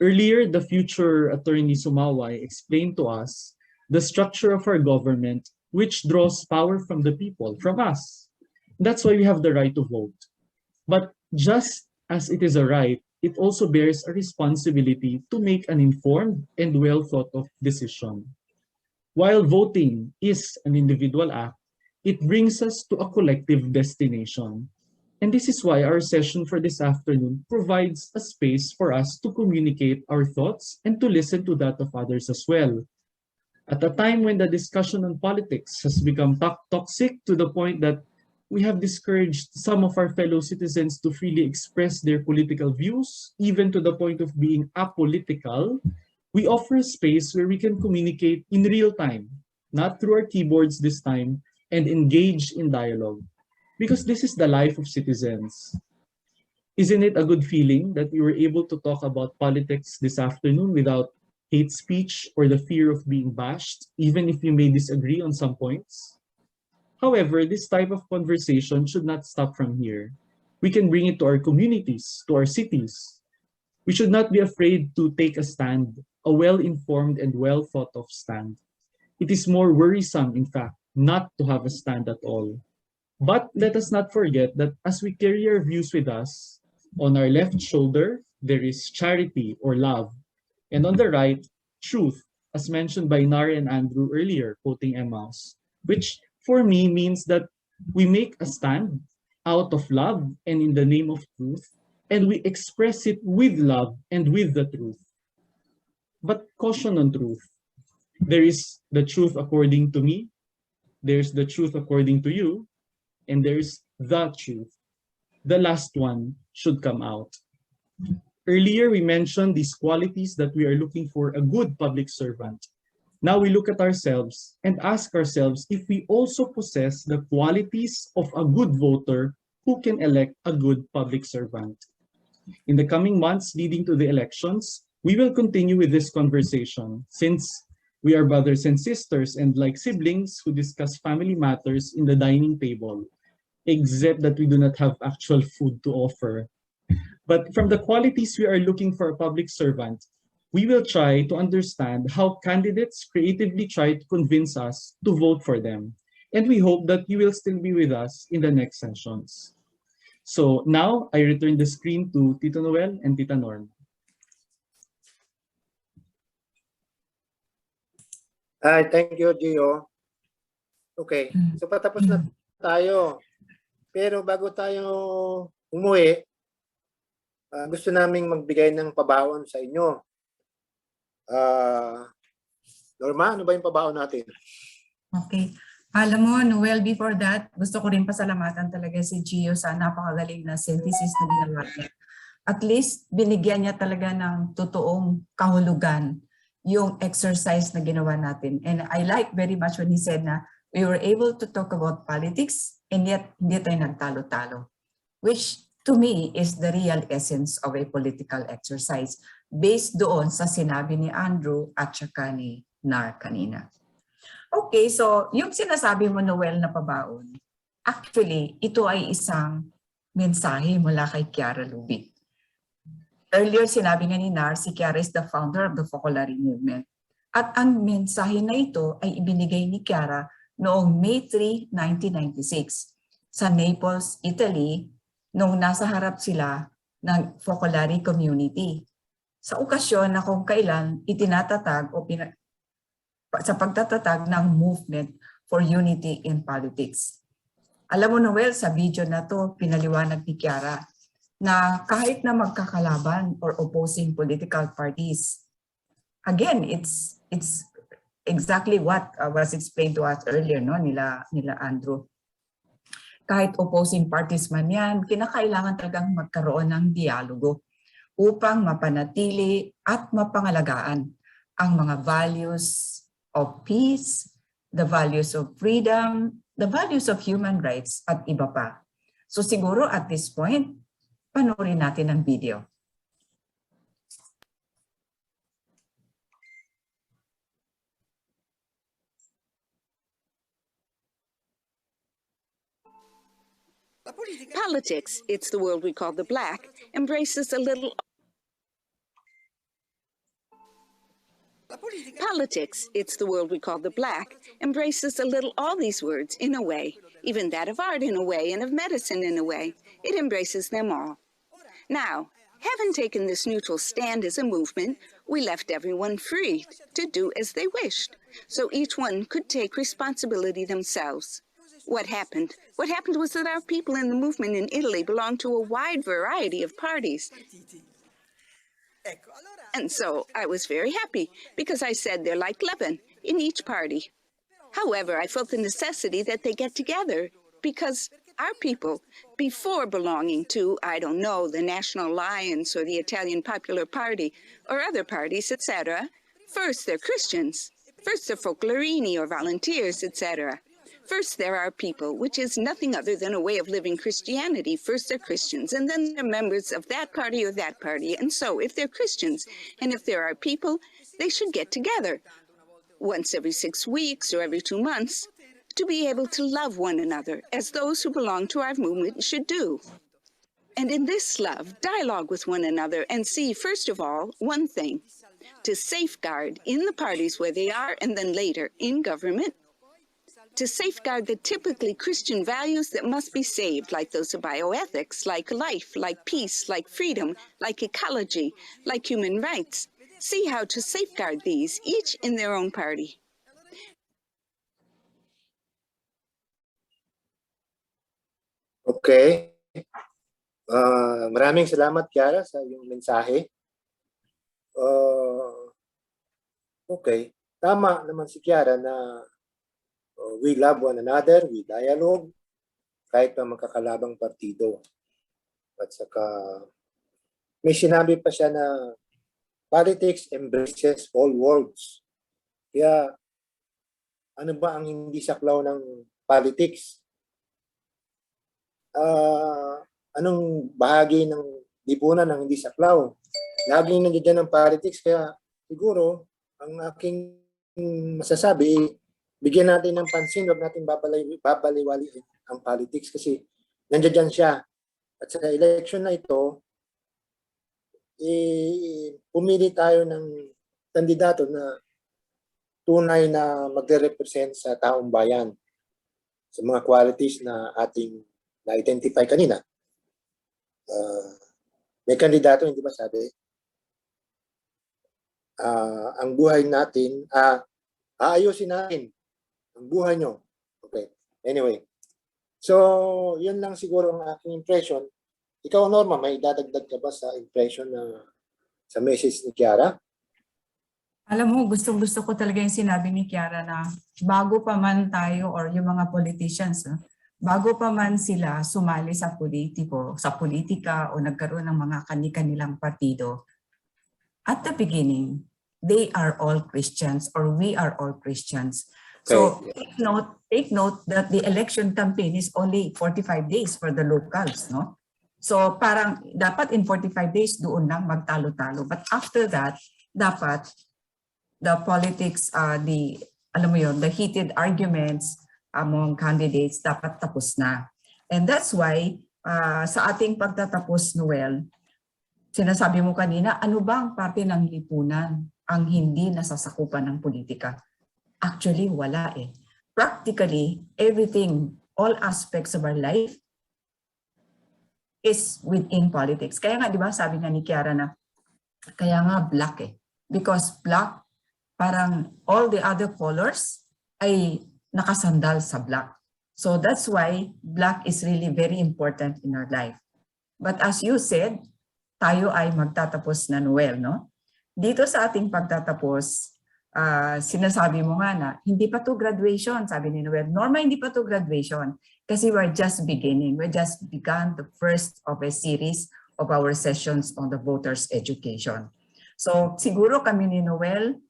Earlier, the future attorney Sumaway explained to us the structure of our government, which draws power from the people, from us. That's why we have the right to vote. But just as it is a right, it also bears a responsibility to make an informed and well thought of decision. While voting is an individual act, it brings us to a collective destination. And this is why our session for this afternoon provides a space for us to communicate our thoughts and to listen to that of others as well. At a time when the discussion on politics has become toxic to the point that we have discouraged some of our fellow citizens to freely express their political views, even to the point of being apolitical, we offer a space where we can communicate in real time, not through our keyboards this time, and engage in dialogue. Because this is the life of citizens. Isn't it a good feeling that we were able to talk about politics this afternoon without hate speech or the fear of being bashed, even if you may disagree on some points? However, this type of conversation should not stop from here. We can bring it to our communities, to our cities. We should not be afraid to take a stand, a well-informed and well-thought-of stand. It is more worrisome, in fact, not to have a stand at all. But let us not forget that as we carry our views with us, on our left shoulder, there is charity or love, and on the right, truth, as mentioned by Nari and Andrew earlier, quoting Emmaus, which for me means that we make a stand out of love and in the name of truth, and we express it with love and with the truth. But caution on truth. There is the truth according to me, there's the truth according to you, and there's the truth. The last one should come out. Earlier, we mentioned these qualities that we are looking for a good public servant. Now we look at ourselves and ask ourselves if we also possess the qualities of a good voter who can elect a good public servant. In the coming months leading to the elections, we will continue with this conversation since we are brothers and sisters and like siblings who discuss family matters in the dining table, except that we do not have actual food to offer. But from the qualities we are looking for a public servant, we will try to understand how candidates creatively try to convince us to vote for them. And we hope that you will still be with us in the next sessions. So now I return the screen to Tito Noel and Tita Norm. Hi, thank you, Gio. Okay, so patapos na tayo. Pero bago tayo umuwi, gusto naming magbigay ng pabaon sa inyo. Norma, ano ba yung pabaon natin? Okay. Alam mo, Noel, before that, gusto ko rin pasalamatan talaga si Gio sa napakagaling na synthesis na ginawa niya. At least, binigyan niya talaga ng totoong kahulugan yung exercise na ginawa natin. And I like very much when he said na we were able to talk about politics and yet hindi tayo nagtalo-talo. Which to me is the real essence of a political exercise based doon sa sinabi ni Andrew at saka ni Nar kanina. Okay, so yung sinasabi mo, Noel, na pabaon, actually, ito ay isang mensahe mula kay Chiara Lubich. Earlier, sinabi nga ni Nar, si Chiara is the founder of the Focolare movement. At ang mensahe na ito ay ibinigay ni Chiara noong May 3, 1996 sa Naples, Italy, nung nasa harap sila ng Focolare community. Sa okasyon na kung kailan itinatatag o sa pagtatatag ng movement for unity in politics. Alam mo, Noel, sa video na to, pinaliwanag ni Chiara na kahit na magkakalaban or opposing political parties, again, it's exactly what was explained to us earlier, no, nila Andrew. Kahit opposing parties man yan, kinakailangan talagang magkaroon ng dialogo upang mapanatili at mapangalagaan ang mga values of peace, the values of freedom, the values of human rights, at iba pa. So siguro at this point, panoorin natin ang video. Politics, it's the world we call the black, embraces a little... Politics, it's the world we call the black, embraces a little all these words in a way, even that of art in a way, and of medicine in a way. It embraces them all. Now, having taken this neutral stand as a movement, we left everyone free to do as they wished, so each one could take responsibility themselves. What happened? What happened was that our people in the movement in Italy belonged to a wide variety of parties. And so I was very happy because I said they're like leaven in each party. However, I felt the necessity that they get together because our people, before belonging to, I don't know, the National Alliance or the Italian Popular Party or other parties, etc., first they're Christians, first they're Folklarini or volunteers, etc. First, there are people, which is nothing other than a way of living Christianity. First, they're Christians, and then they're members of that party or that party. And so, if they're Christians, and if there are people, they should get together once every 6 weeks or every 2 months to be able to love one another as those who belong to our movement should do. And in this love, dialogue with one another and see, first of all, one thing, to safeguard in the parties where they are and then later in government, to safeguard the typically Christian values that must be saved, like those of bioethics, like life, like peace, like freedom, like ecology, like human rights. See how to safeguard these, each in their own party. Okay. Maraming salamat, Kiara, sa iyong mensahe. Okay. Tama naman si Kiara na we love one another, we dialogue, kahit pa magkakalabang partido. At saka, may sinabi pa siya na politics embraces all worlds. Kaya, ano ba ang hindi saklaw ng politics? Anong bahagi ng lipunan ang hindi saklaw? Laging nandiyan ang politics, kaya siguro, ang aking masasabi, bigyan natin ng pansin, huwag natin babaliwaliin ang politics kasi nandiyan siya. At sa election na ito, pumili tayo ng kandidato na tunay na magre-represent sa taong bayan sa mga qualities na ating na-identify kanina. May kandidato, hindi ba sabi? Ang buhay natin, aayusin natin ang buhay nyo. Okay. Anyway. So, yun lang siguro ang aking impression. Ikaw, Norma, may dadagdag ka ba sa impression na sa message ni Kiara? Alam mo, gustong-gusto ko talaga yung sinabi ni Kiara na bago pa man tayo or yung mga politicians, bago pa man sila sumali sa politika o nagkaroon ng mga kani-kanilang partido, at the beginning, they are all Christians or we are all Christians. So take note that the election campaign is only 45 days for the locals, no? So parang dapat in 45 days doon lang magtalo-talo. But after that, dapat the politics, the heated arguments among candidates dapat tapos na. And that's why sa ating pagtatapos, Noel, sinasabi mo kanina, ano ba ang parte ng lipunan ang hindi nasasakupan ng politika? Actually, wala eh. Practically, everything, all aspects of our life is within politics. Kaya nga, di ba, sabi nga ni Kiara na, kaya nga black eh. Because black, parang all the other colors ay nakasandal sa black. So that's why black is really very important in our life. But as you said, tayo ay magtatapos na, Noel, no? Dito sa ating pagtatapos, sinasabi mo nga na hindi pa to graduation, sabi ni Noel. Norma, hindi pa to graduation kasi we're just beginning. We just began the first of a series of our sessions on the voters' education. So siguro kami ni Noel,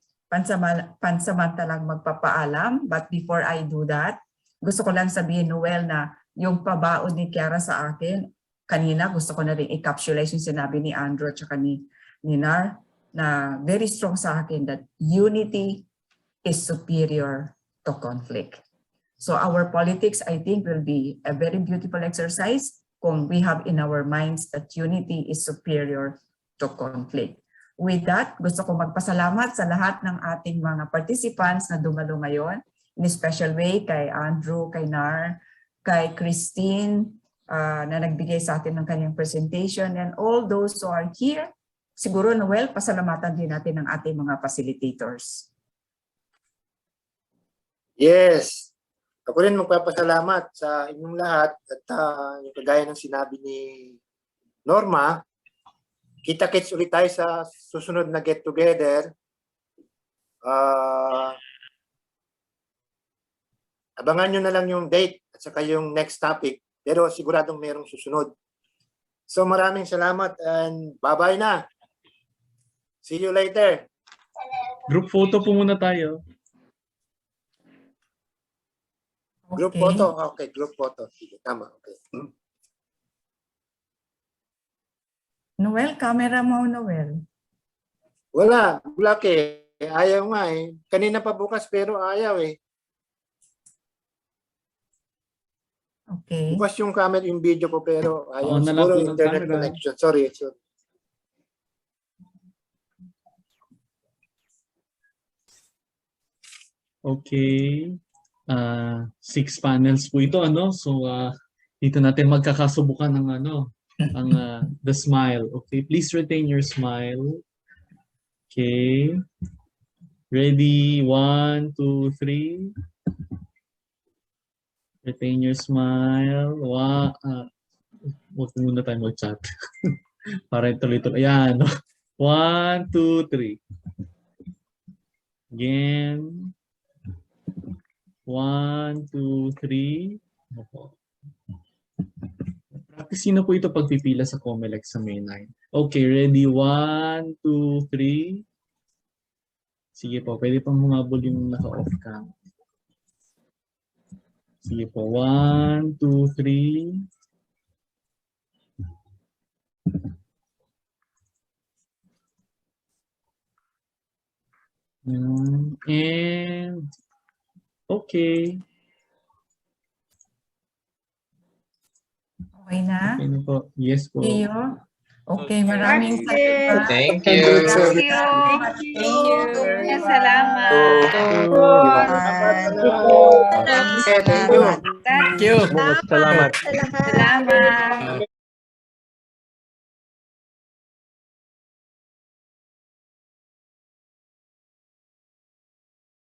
pansamantalang magpapaalam. But before I do that, gusto ko lang sabihin, Noel, na yung pabaon ni Kiara sa akin, kanina gusto ko na rin i-capsulize yung sinabi ni Andrew at saka ni Nar, na very strong sa akin that unity is superior to conflict. So our politics, I think, will be a very beautiful exercise kung we have in our minds that unity is superior to conflict. With that, gusto ko magpasalamat sa lahat ng ating mga participants na dumalo ngayon, in a special way kay Andrew, kay Nar, kay Christine, na nagbigay sa atin ng kanyang presentation, and all those who are here. Siguro, Noel, pasalamatan din natin ang ating mga facilitators. Yes. Ako rin magpapasalamat sa inyong lahat at yung kagaya ng sinabi ni Norma, kita-kits ulit tayo sa susunod na get-together. Abangan nyo na lang yung date at saka yung next topic, pero siguradong merong susunod. So maraming salamat and bye-bye na. See you later. Group photo po muna tayo. Group photo? Okay, group photo. Sige, tama. Okay. Noel, camera mo, Noel. Wala, black eh. Ayaw nga eh. Kanina pa bukas pero ayaw eh. Okay. Bukas yung camera, yung video ko, pero ayaw. On na lang Siguro po ng internet camera. connection. Sorry. Okay. 6 panels po ito, ano? So, dito natin magkakasubukan ng ang the smile. Okay, please retain your smile. Okay. Ready? 1, 2, 3. Retain your smile. Huwag muna tayo mag-chat. Para tuloy-tuloy. Ayan. 1, 2, 3. Again. 1, 2, 3. Practice na po ito pagpipila sa COMELEC sa May 9. Okay, ready? 1, 2, 3. Sige po, pwede pang humabol yung naka-off cam. Sige po, 1, 2, 3. And okay. Okay na? Okay na po. Yes po. Iyo? Okay, maraming That's it. salamat. Thank you. Thank you. Thank you. Salamat. Thank you. Thank you. Salamat. Salamat.